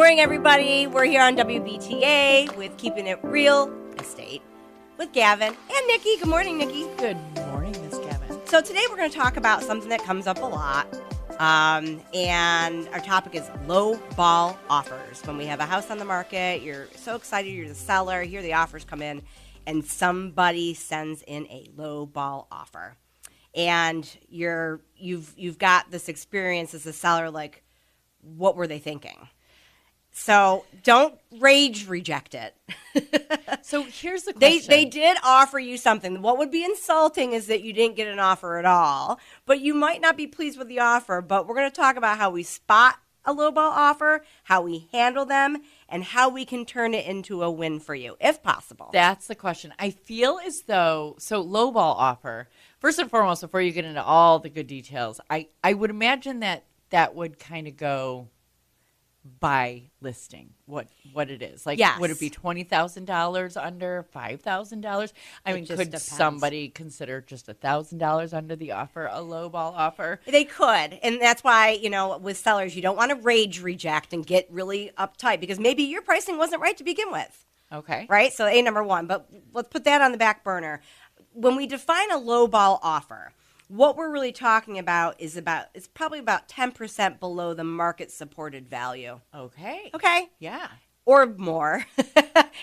morning, everybody. We're here on WBTA with Keeping It Real Estate with Gavin and Nici. Good morning, Nici. Good morning, Miss Gavin. So today we're going to talk about something that comes up a lot, and our topic is low ball offers. When we have a house on the market, you're so excited, you're the seller, here the offers come in, and somebody sends in a low ball offer. And you've got this experience as a seller, like, what were they thinking? So don't rage reject it. So here's the question. They did offer you something. What would be insulting is that you didn't get an offer at all, but you might not be pleased with the offer. But we're going to talk about how we spot a lowball offer, how we handle them, and how we can turn it into a win for you, if possible. That's the question. I feel as though, so lowball offer, first and foremost, before you get into all the good details, I would imagine that would kind of go by listing what it is. Like, yes. Would it be $20,000 under, $5,000? I mean, could depends. somebody consider just $1,000 under the offer a lowball offer? They could, and that's why, with sellers, you don't want to rage reject and get really uptight because maybe your pricing wasn't right to begin with. Okay. Right? So number one, but let's put that on the back burner. When we define a lowball offer, what we're really talking about is it's probably about 10% below the market supported value. Okay. Okay? Yeah. Or more.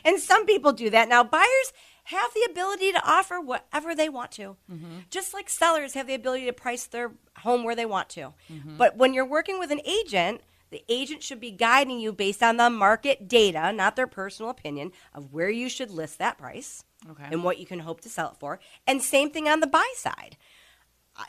And some people do that. Now, buyers have the ability to offer whatever they want to. Mm-hmm. Just like sellers have the ability to price their home where they want to. Mm-hmm. But when you're working with an agent, the agent should be guiding you based on the market data, not their personal opinion, of where you should list that price. Okay. And what you can hope to sell it for. And same thing on the buy side.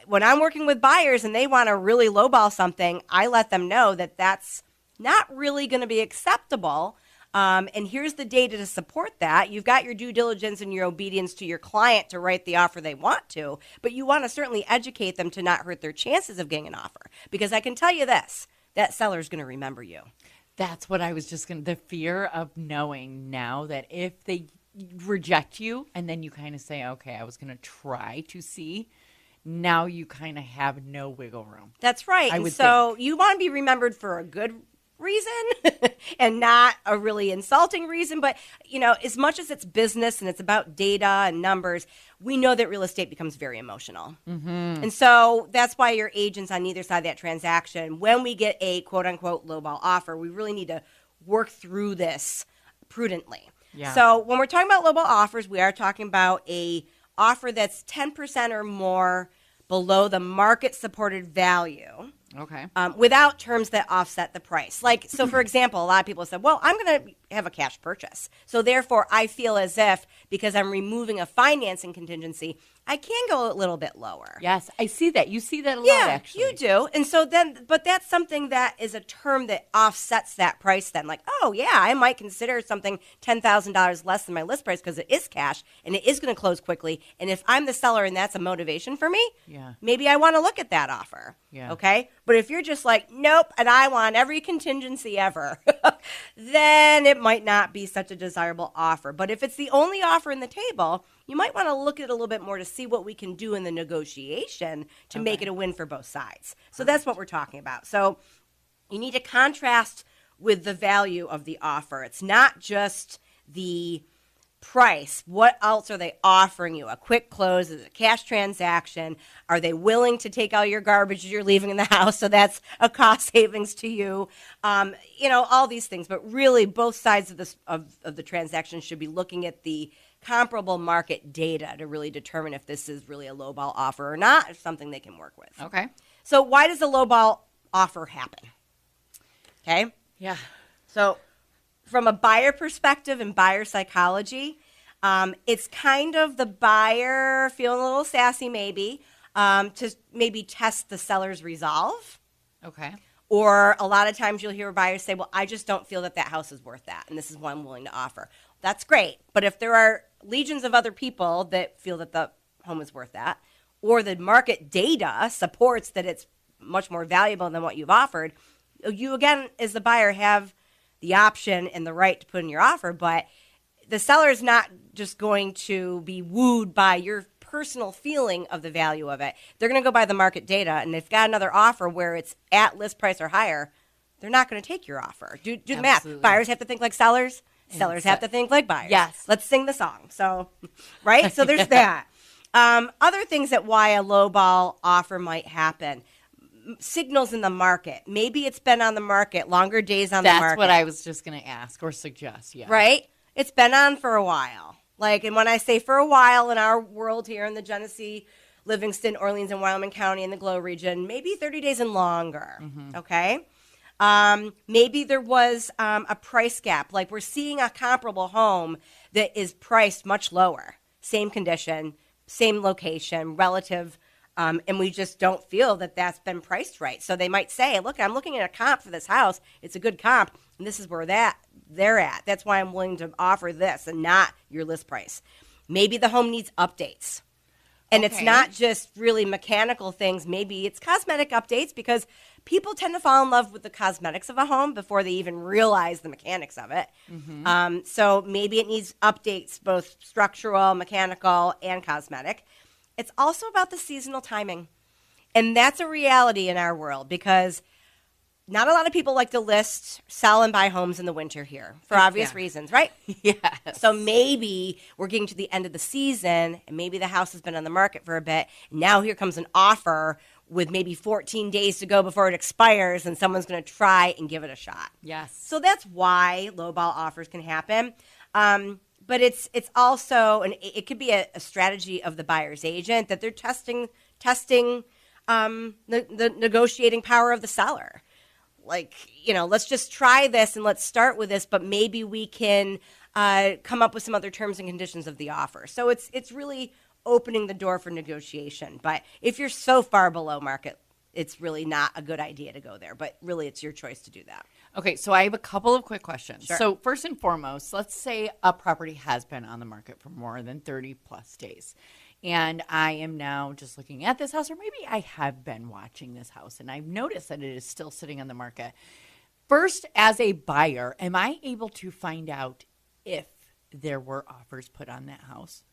When I'm working with buyers and they want to really lowball something, I let them know that that's not really going to be acceptable. And here's the data to support that. You've got your due diligence and your obedience to your client to write the offer they want to, but you want to certainly educate them to not hurt their chances of getting an offer. Because I can tell you this, that seller's going to remember you. That's what I was just going to, the fear of knowing now that if they reject you and then you kind of say, okay, I was going to try to see. Now you kind of have no wiggle room. That's right. And so you want to be remembered for a good reason and not a really insulting reason. But, as much as it's business and it's about data and numbers, we know that real estate becomes very emotional. Mm-hmm. And so that's why your agents on either side of that transaction, when we get a quote-unquote lowball offer, we really need to work through this prudently. Yeah. So when we're talking about lowball offers, we are talking about a offer that's 10% or more below the market supported value. Okay. Without terms that offset the price. Like, so for example, a lot of people said, well, I'm going to have a cash purchase. So therefore, I feel as if, because I'm removing a financing contingency, I can go a little bit lower. Yes, I see that. You see that a lot, actually. Yeah, you do. And so then, but that's something that is a term that offsets that price then. Like, oh, yeah, I might consider something $10,000 less than my list price because it is cash and it is going to close quickly. And if I'm the seller and that's a motivation for me, maybe I want to look at that offer. Yeah. Okay? But if you're just like, nope, and I want every contingency ever, then it might not be such a desirable offer. But if it's the only offer in the table, you might want to look at it a little bit more to see what we can do in the negotiation to make it a win for both sides. So that's what we're talking about. So you need to contrast with the value of the offer. It's not just the price. What else are they offering you? A quick close? Is it a cash transaction? Are they willing to take all your garbage you're leaving in the house? So that's a cost savings to you. All these things. But really, both sides of this of the transaction should be looking at the comparable market data to really determine if this is really a lowball offer or not, if something they can work with. Okay. So why does a lowball offer happen? Okay. Yeah. So from a buyer perspective and buyer psychology, it's kind of the buyer feeling a little sassy maybe to maybe test the seller's resolve. Okay. Or a lot of times you'll hear buyers say, well, I just don't feel that house is worth that, and this is what I'm willing to offer. That's great. But if there are legions of other people that feel that the home is worth that, or the market data supports that it's much more valuable than what you've offered, you, again, as the buyer, have the option and the right to put in your offer, but the seller is not just going to be wooed by your personal feeling of the value of it. They're going to go by the market data, and they've got another offer where it's at list price or higher, they're not going to take your offer. Do the math. Absolutely. Buyers have to think like sellers. Sellers have to think like buyers. Yes. Let's sing the song. So, right? So there's that. Other things that why a lowball offer might happen. Signals in the market. Maybe it's been on the market, longer days on the market. That's what I was just going to ask or suggest, yeah. Right? It's been on for a while. And when I say for a while in our world here in the Genesee, Livingston, Orleans, and Wyoming County in the Glow region, maybe 30 days and longer, okay? Maybe there was a price gap. Like we're seeing a comparable home that is priced much lower. Same condition, same location, relative, and we just don't feel that that's been priced right. So they might say, look, I'm looking at a comp for this house. It's a good comp, and this is where they're at. That's why I'm willing to offer this and not your list price. Maybe the home needs updates. And it's not just really mechanical things. Maybe it's cosmetic updates because people tend to fall in love with the cosmetics of a home before they even realize the mechanics of it. So maybe it needs updates, both structural, mechanical, and cosmetic. It's also about the seasonal timing. And that's a reality in our world because not a lot of people like to list, sell, and buy homes in the winter here for obvious reasons, right? Yes. So maybe we're getting to the end of the season, and maybe the house has been on the market for a bit. Now here comes an offer with maybe 14 days to go before it expires, and someone's going to try and give it a shot. Yes. So that's why lowball offers can happen. But it's also, and it could be a strategy of the buyer's agent that they're testing the negotiating power of the seller. Let's just try this and let's start with this, but maybe we can come up with some other terms and conditions of the offer. So it's really opening the door for negotiation. But if you're so far below market, it's really not a good idea to go there. But really, it's your choice to do that. Okay, so I have a couple of quick questions. Sure. So first and foremost, let's say a property has been on the market for more than 30 plus days. And I am now just looking at this house, or maybe I have been watching this house, and I've noticed that it is still sitting on the market. First, as a buyer, am I able to find out if there were offers put on that house?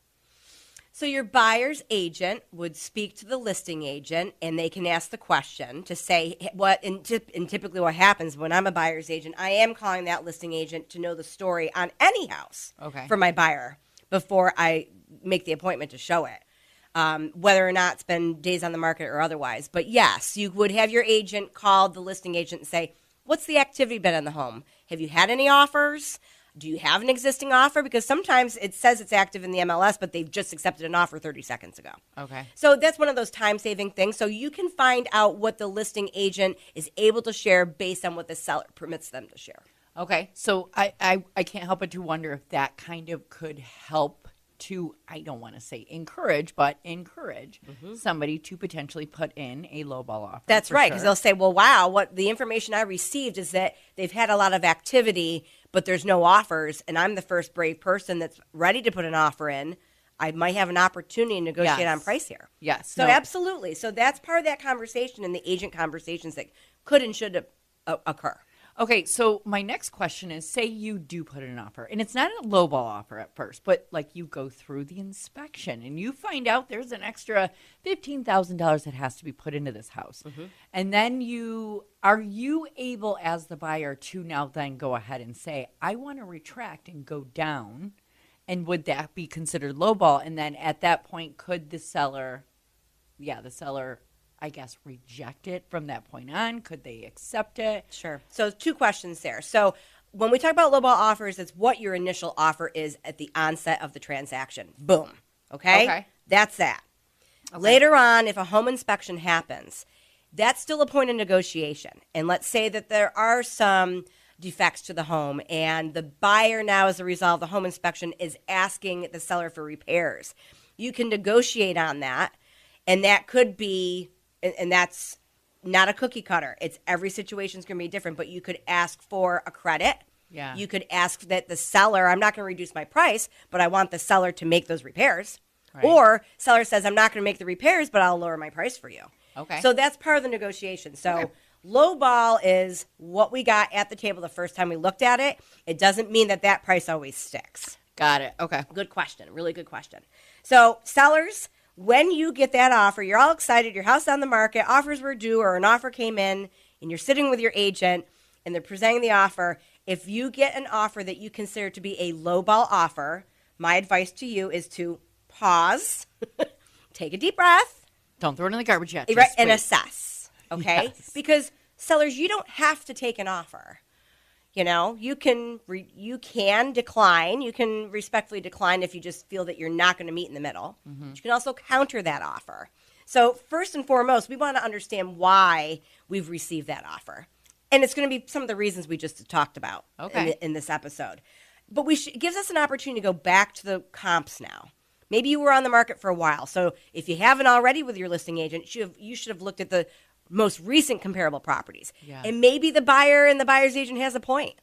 So your buyer's agent would speak to the listing agent, and they can ask the question to say and typically what happens when I'm a buyer's agent, I am calling that listing agent to know the story on any house for my buyer before I make the appointment to show it, whether or not it's been days on the market or otherwise. But yes, you would have your agent call the listing agent and say, what's the activity been on the home? Have you had any offers? Do you have an existing offer? Because sometimes it says it's active in the MLS, but they've just accepted an offer 30 seconds ago. Okay. So that's one of those time-saving things. So you can find out what the listing agent is able to share based on what the seller permits them to share. Okay. So I can't help but to wonder if that kind of could help to, I don't want to say encourage, but encourage somebody to potentially put in a lowball offer. That's right, because they'll say, well, wow, what the information I received is that they've had a lot of activity, but there's no offers, and I'm the first brave person that's ready to put an offer in. I might have an opportunity to negotiate on price here. Yes. So absolutely. So that's part of that conversation and the agent conversations that could and should occur. Okay, so my next question is, say you do put in an offer, and it's not a lowball offer at first, but you go through the inspection, and you find out there's an extra $15,000 that has to be put into this house. And then are you able as the buyer to now then go ahead and say, I want to retract and go down, and would that be considered lowball? And then at that point, could the seller, I guess, reject it from that point on? Could they accept it? Sure. So 2 questions there. So when we talk about lowball offers, it's what your initial offer is at the onset of the transaction. Boom. Okay? That's that. Okay. Later on, if a home inspection happens, that's still a point of negotiation. And let's say that there are some defects to the home, and the buyer now, as a result of the home inspection, is asking the seller for repairs. You can negotiate on that, and that could be... And that's not a cookie cutter. It's every situation is going to be different, but you could ask for a credit. Yeah. You could ask that the seller, I'm not going to reduce my price, but I want the seller to make those repairs. Right. Or seller says, I'm not going to make the repairs, but I'll lower my price for you. Okay. So that's part of the negotiation. So low ball is what we got at the table the first time we looked at it. It doesn't mean that price always sticks. Got it. Okay. Good question. Really good question. So sellers, when you get that offer, you're all excited, your house is on the market, offers were due or an offer came in, and you're sitting with your agent, and they're presenting the offer, if you get an offer that you consider to be a lowball offer, my advice to you is to pause, take a deep breath. Don't throw it in the garbage yet. Right, and assess, okay? Yes. Because sellers, you don't have to take an offer. You know, you can decline. You can respectfully decline if you just feel that you're not going to meet in the middle. Mm-hmm. But you can also counter that offer. So first and foremost, we want to understand why we've received that offer. And it's going to be some of the reasons we just talked about in this episode. But it gives us an opportunity to go back to the comps now. Maybe you were on the market for a while. So if you haven't already with your listing agent, you should have looked at the most recent comparable properties. Yeah. And maybe the buyer and the buyer's agent has a point.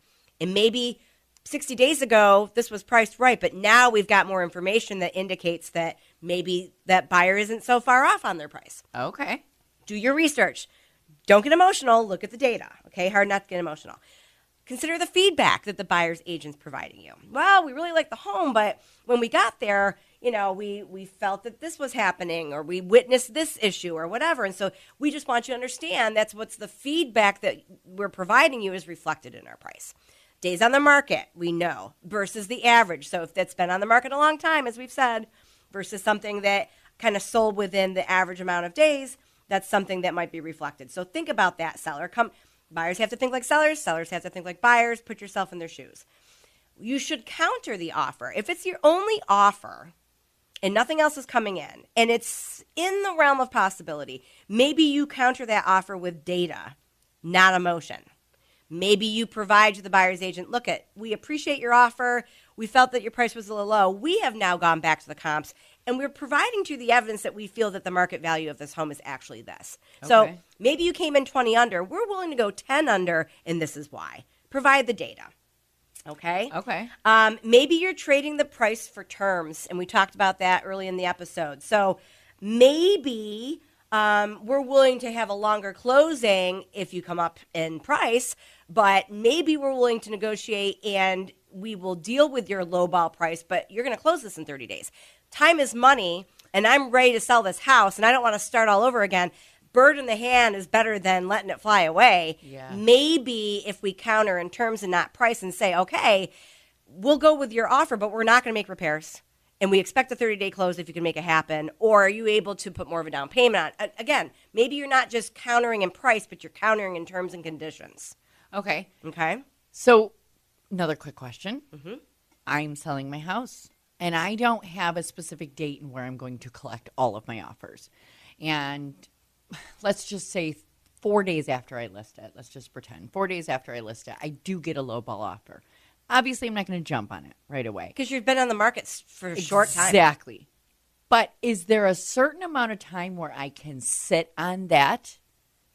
And maybe 60 days ago, this was priced right, but now we've got more information that indicates that maybe that buyer isn't so far off on their price. Okay. Do your research. Don't get emotional. Look at the data. Okay, hard not to get emotional. Consider the feedback that the buyer's agent's providing you. Well, we really like the home, but when we got there, you know, we felt that this was happening, or we witnessed this issue or whatever. And so we just want you to understand that's what's the feedback that we're providing you is reflected in our price. Days on the market, we know, versus the average. So if that's been on the market a long time, as we've said, versus something that kind of sold within the average amount of days, that's something that might be reflected. So think about that, seller. Buyers have to think like sellers. Sellers have to think like buyers. Put yourself in their shoes. You should counter the offer. If it's your only offer and nothing else is coming in, and it's in the realm of possibility, maybe you counter that offer with data, not emotion. Maybe you provide to the buyer's agent, we appreciate your offer. We felt that your price was a little low. We have now gone back to the comps, and we're providing to you the evidence that we feel that the market value of this home is actually this. Okay. So maybe you came in 20 under. We're willing to go 10 under, and this is why. Provide the data. Okay? Okay. Maybe you're trading the price for terms, and we talked about that early in the episode. So maybe we're willing to have a longer closing if you come up in price, but maybe we're willing to negotiate and we will deal with your lowball price, but you're going to close this in 30 days. Time is money, and I'm ready to sell this house, and I don't want to start all over again. Bird in the hand is better than letting it fly away. Yeah. Maybe if we counter in terms and not price and say, okay, we'll go with your offer, but we're not going to make repairs. And we expect a 30-day close if you can make it happen. Or are you able to put more of a down payment on? Again, maybe you're not just countering in price, but you're countering in terms and conditions. Okay. Okay. So another quick question. Mm-hmm. I'm selling my house, and I don't have a specific date and where I'm going to collect all of my offers. And let's just say 4 days after I list it, let's just pretend 4 days after I list it, I do get a lowball offer. Obviously, I'm not going to jump on it right away. Because you've been on the market for a short time. Exactly. But is there a certain amount of time where I can sit on that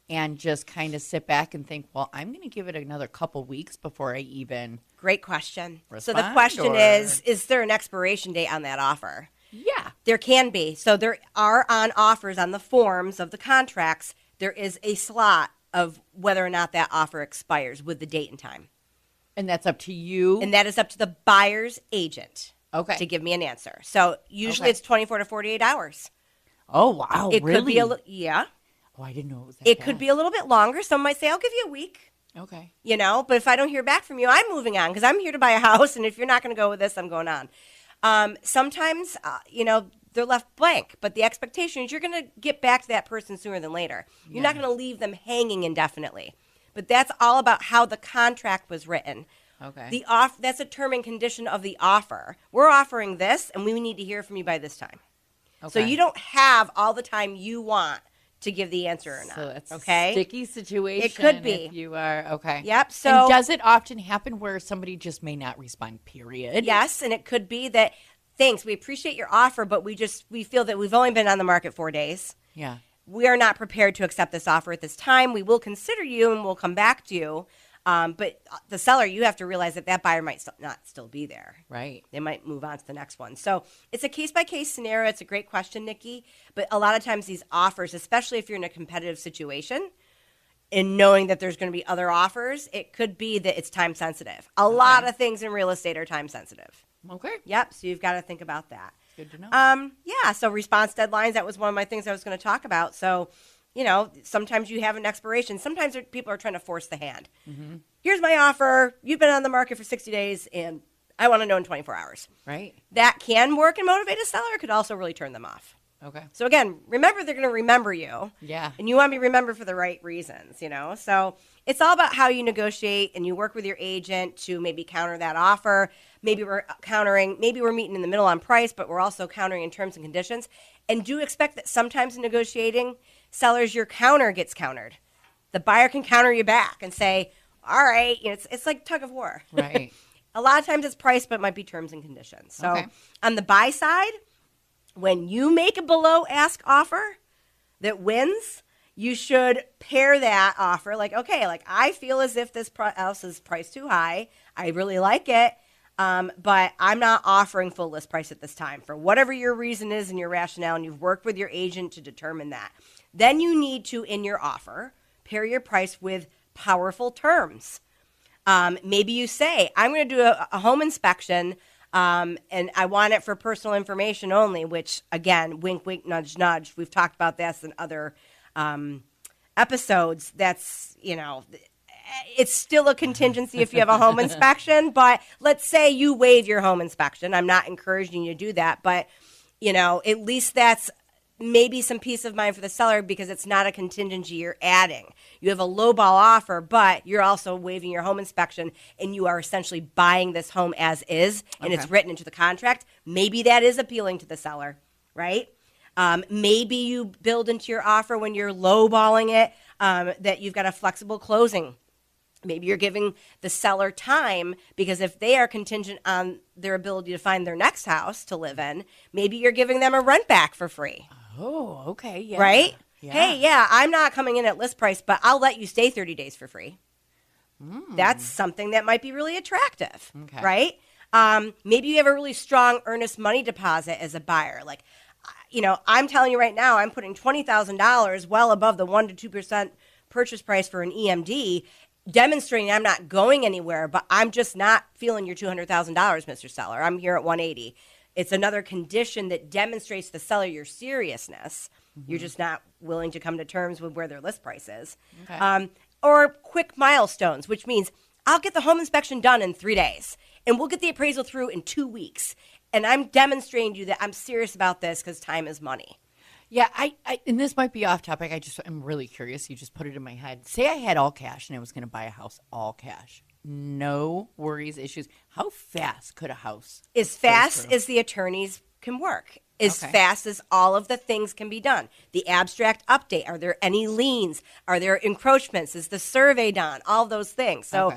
and just kind of sit back and think, well, I'm going to give it another couple weeks before I even Great question. respond? So the question is there an expiration date on that offer? Yeah. There can be. So there are on offers on the forms of the contracts, there is a slot of whether or not that offer expires with the date and time. And that's up to you? And that is up to the buyer's agent Okay. to give me an answer. So usually it's 24 to 48 hours. Oh, wow. It really? could be yeah. Oh, I didn't know it was that It could be a little bit longer. Some might say, I'll give you a week. Okay. You know, but if I don't hear back from you, I'm moving on because I'm here to buy a house. And if you're not going to go with this, I'm going on. Sometimes, they're left blank, but the expectation is you're going to get back to that person sooner than later. You're not going to leave them hanging indefinitely. But that's all about how the contract was written. Okay. That's a term and condition of the offer. We're offering this, and we need to hear from you by this time. Okay. So you don't have all the time you want to give the answer or not. So it's okay? a sticky situation. It could be. If you are, okay. Yep. So and does it often happen where somebody just may not respond, period? Yes, and it could be that, thanks, we appreciate your offer, but we feel that we've only been on the market 4 days. Yeah. We are not prepared to accept this offer at this time. We will consider you and we'll come back to you. But the seller, you have to realize that buyer might not still be there. Right. They might move on to the next one. So it's a case-by-case scenario. It's a great question, Nici. But a lot of times these offers, especially if you're in a competitive situation, and knowing that there's going to be other offers, it could be that it's time sensitive. A lot of things in real estate are time sensitive. Okay. Yep. So you've got to think about that. Good to know. Yeah. So response deadlines, that was one of my things I was going to talk about. So sometimes you have an expiration. Sometimes people are trying to force the hand. Mm-hmm. Here's my offer. You've been on the market for 60 days, and I want to know in 24 hours. Right. That can work and motivate a seller. It could also really turn them off. Okay. So again, remember, they're going to remember you. Yeah. And you want to be remembered for the right reasons, So it's all about how you negotiate and you work with your agent to maybe counter that offer. Maybe we're meeting in the middle on price, but we're also countering in terms and conditions. And do expect that sometimes in negotiating, sellers, your counter gets countered. The buyer can counter you back and say, all right, it's like tug of war. Right. A lot of times it's price, but it might be terms and conditions. So on the buy side, when you make a below ask offer that wins, you should pair that offer I feel as if this house is priced too high. I really like it, but I'm not offering full list price at this time for whatever your reason is and your rationale, and you've worked with your agent to determine that. Then you need to, in your offer, pair your price with powerful terms. Maybe you say, I'm going to do a home inspection, and I want it for personal information only, which, again, wink, wink, nudge, nudge. We've talked about this in other episodes. That's, it's still a contingency if you have a home inspection. But let's say you waive your home inspection. I'm not encouraging you to do that. But, at least that's maybe some peace of mind for the seller because it's not a contingency you're adding. You have a lowball offer, but you're also waiving your home inspection, and you are essentially buying this home as is, and it's written into the contract. Maybe that is appealing to the seller, right? Maybe you build into your offer when you're lowballing it that you've got a flexible closing. Maybe you're giving the seller time because if they are contingent on their ability to find their next house to live in, maybe you're giving them a rent back for free. Oh, okay. Yeah. Right? Yeah. Hey, I'm not coming in at list price, but I'll let you stay 30 days for free. That's something that might be really attractive, right? Maybe you have a really strong earnest money deposit as a buyer. I'm telling you right now, I'm putting $20,000 well above the 1% to 2% purchase price for an EMD, demonstrating I'm not going anywhere, but I'm just not feeling your $200,000, Mr. Seller. I'm here at 180. It's another condition that demonstrates the seller your seriousness. You're just not willing to come to terms with where their list price is. Or quick milestones, which means I'll get the home inspection done in 3 days, and we'll get the appraisal through in 2 weeks. And I'm demonstrating to you that I'm serious about this because time is money. Yeah, I and this might be off topic. I'm really curious. You just put it in my head. Say I had all cash and I was going to buy a house all cash. No worries, issues. How fast could a house? As fast as the attorneys can work. As fast as all of the things can be done. The abstract update. Are there any liens? Are there encroachments? Is the survey done? All those things. So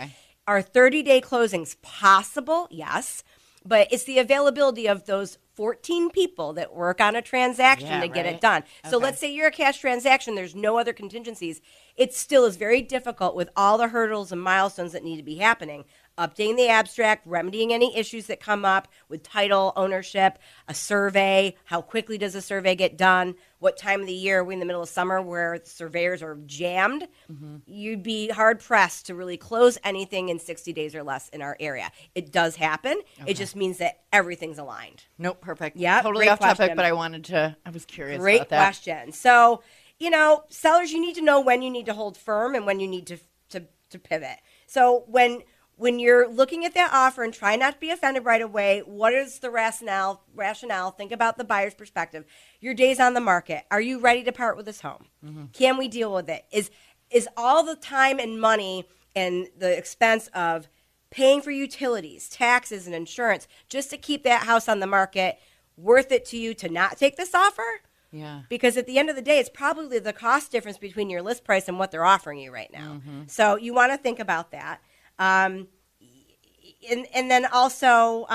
are 30-day closings possible? Yes. But it's the availability of those 14 people that work on a transaction to get it done. So let's say you're a cash transaction, there's no other contingencies. It still is very difficult with all the hurdles and milestones that need to be happening. Updating the abstract, remedying any issues that come up with title, ownership, a survey, how quickly does a survey get done, what time of the year are we in the middle of summer where surveyors are jammed. You'd be hard-pressed to really close anything in 60 days or less in our area. It does happen. It just means that everything's aligned. Nope, perfect. Yeah, totally off topic, but I was curious Great about that. question. So, sellers, you need to know when you need to hold firm and when you need to pivot. So when you're looking at that offer and try not to be offended right away, what is the rationale? Think about the buyer's perspective. Your days on the market. Are you ready to part with this home? Can we deal with it? Is all the time and money and the expense of paying for utilities, taxes, and insurance just to keep that house on the market worth it to you to not take this offer? Yeah. Because at the end of the day, it's probably the cost difference between your list price and what they're offering you right now. So you want to think about that. And then also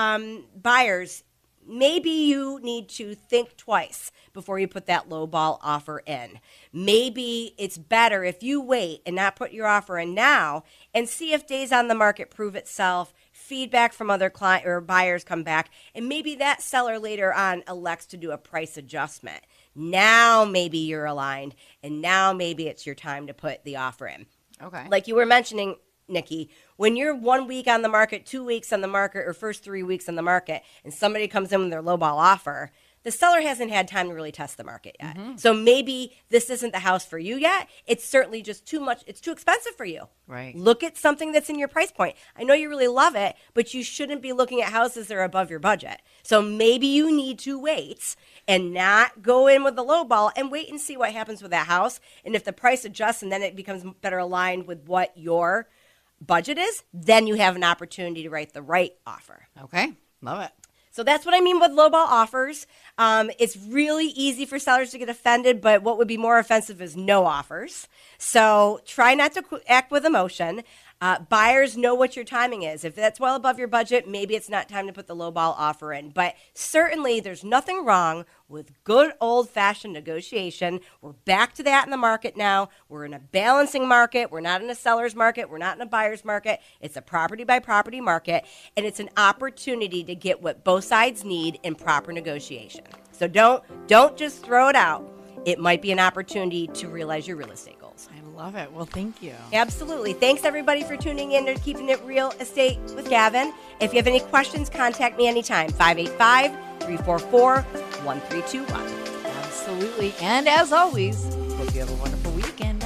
buyers, maybe you need to think twice before you put that low ball offer in. Maybe it's better if you wait and not put your offer in now and see if days on the market prove itself, feedback from other client or buyers come back, and maybe that seller later on elects to do a price adjustment. Now maybe you're aligned, and now maybe it's your time to put the offer in. Okay. Like you were mentioning, Nici, when you're 1 week on the market, 2 weeks on the market, or first 3 weeks on the market, and somebody comes in with their lowball offer, the seller hasn't had time to really test the market yet. So maybe this isn't the house for you yet. It's certainly just too much. It's too expensive for you. Right. Look at something that's in your price point. I know you really love it, but you shouldn't be looking at houses that are above your budget. So maybe you need to wait and not go in with the low ball and wait and see what happens with that house. And if the price adjusts and then it becomes better aligned with what your budget is, then you have an opportunity to write the right offer. Okay. Love it. So that's what I mean with lowball offers. It's really easy for sellers to get offended, but what would be more offensive is no offers. So try not to act with emotion. Buyers know what your timing is. If that's well above your budget, maybe it's not time to put the lowball offer in. But certainly there's nothing wrong with good old-fashioned negotiation. We're back to that in the market now. We're in a balancing market. We're not in a seller's market. We're not in a buyer's market. It's a property-by-property market, and it's an opportunity to get what both sides need in proper negotiation. So don't just throw it out. It might be an opportunity to realize your real estate goals. I love it. Well, thank you. Absolutely. Thanks, everybody, for tuning in to Keeping It Real Estate with Gavin. If you have any questions, contact me anytime. 585-344-1321. Absolutely. And as always, hope you have a wonderful weekend.